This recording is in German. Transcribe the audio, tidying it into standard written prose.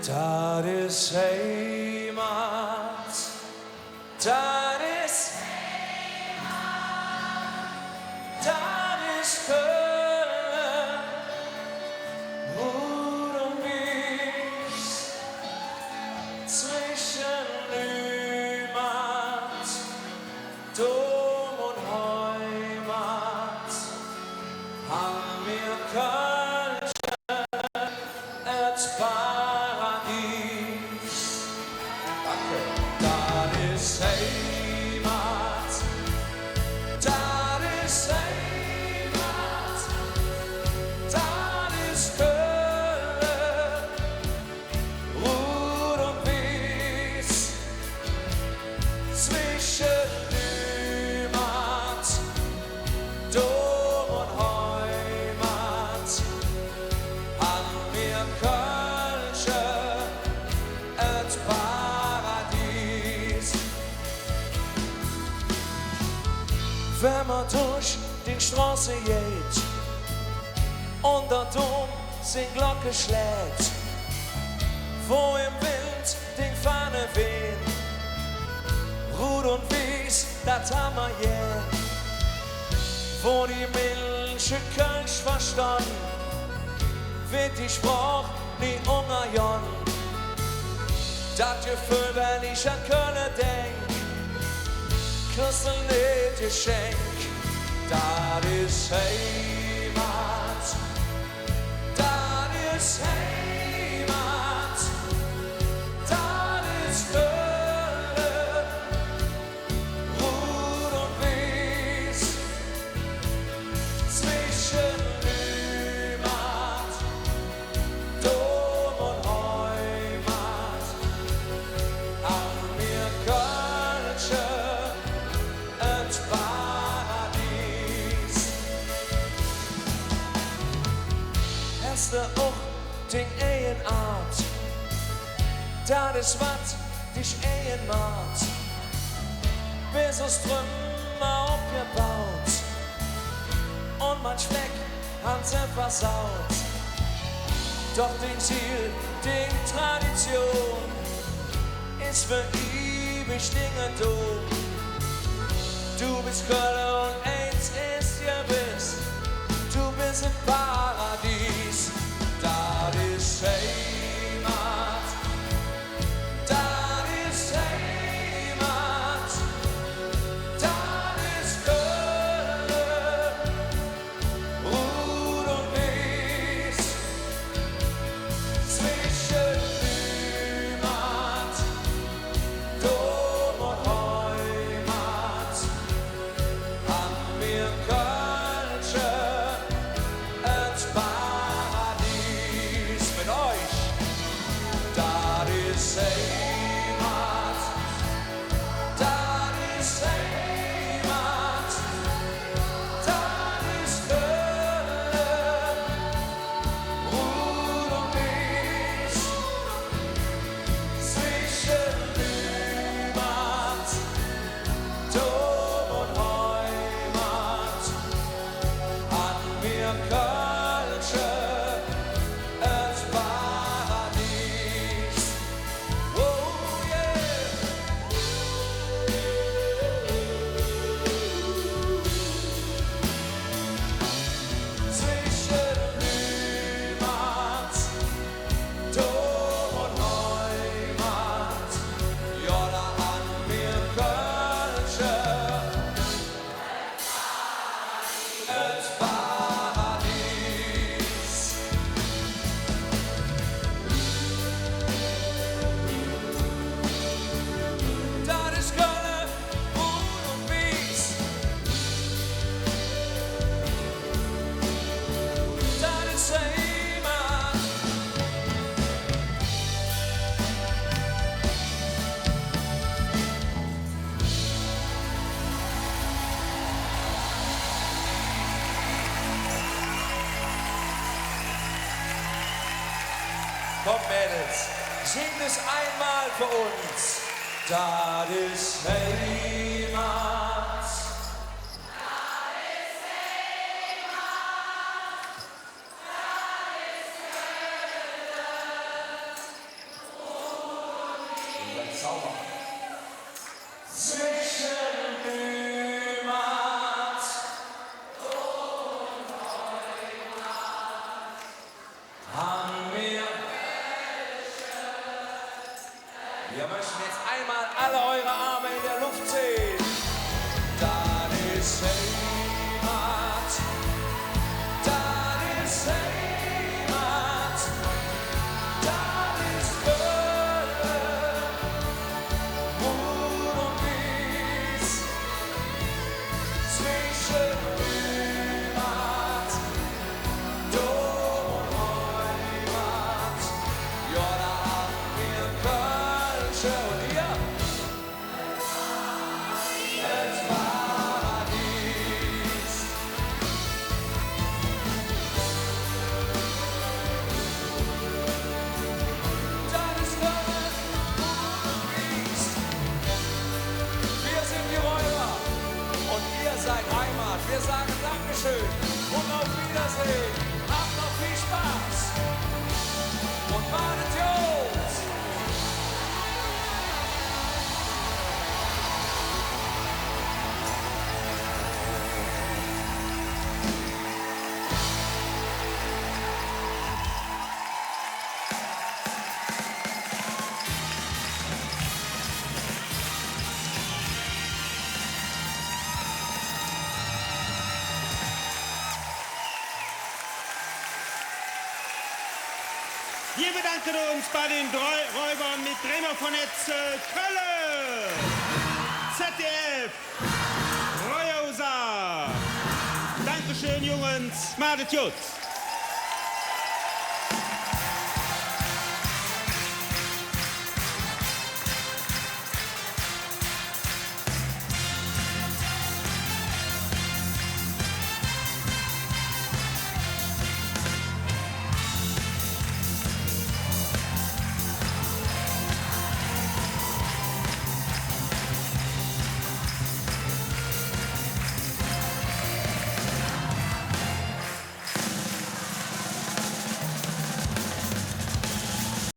Dat is heimat, dat is heimat, dat is Köln, Rud und Wies, zwischen Lümat, Dom und Heimat, haben wir Köln als Paradies. Danke. Dat is heimat, dat is heimat, dat is Köln, Rud und Wies, zwischen Lümat, Dom und Heimat, haben wir Kölsche als Paradies. Wenn man durch die Straße geht und der Dom sin Glocke schlägt, wo im Wind die Fahne weht, Rud und Wies, das haben wir yeah. Wo die Milche Kölsch verstanden, wird die Sprach nie umgegangen. Das Gefühl, wenn ich an Köln denk, kriegst du nicht Geschenk. Das ist Heimat, das ist Heimat, das ist Köln, Rud und Wies, zwischen Lümat, Dom und Heimat, haben wir Kölsche als Paradies. Hast du auch den Ehenart? Das ist was dich Ehen macht. Bis aus Trümmer aufgebaut und man Fleck haben sie versaut. Doch den Ziel, die Tradition ist für ewig Dinge du. Du bist Köln und eins ist gewiss, du bist im Paradies. Das ist Heimat, das ist Heimat, das ist Köln, Rud und Wies, zwischen Lümat, Dom und Heimat, haben wir Kölsche als Paradies. Mit euch, das ist Heimat, das ist Heimat, das ist Köln, Rud und Wies, zwischen Lümat, Dom und Heimat, haben wir Kölsche als Paradies. Oh yeah. Zwischen Lümat, Dom und Heimat, ja, da haben wir Kölsche als Paradies. Das ist Köln, Rud und Wies. Das ist Heimat. Komm, Mädels, singt es einmal für uns. Das ist Heimat. Zauber. Zwischen Heimat und Heimat haben wir. Wir möchten jetzt einmal alle eure Arme in der Luft sehen. Das ist Heimat. Das ist Heimat. Das ist Hölle. Mut und Wies. Zwischen Heimat, Dom und Heimat. Ja, da haben wir Kölsche und ihr. Es Paradies. Das ist Hölle, Mut und Wies. Wir sind die Räuber und ihr seid Heimat. Wir sagen Dankeschön und auf Wiedersehen. Habt noch viel Spaß und badet Jungs. Wir bedanken uns bei den Räubern mit Bremer von Etzel, Kölle, ZDF, Royosa. Dankeschön, Jungs. Madet Jutz.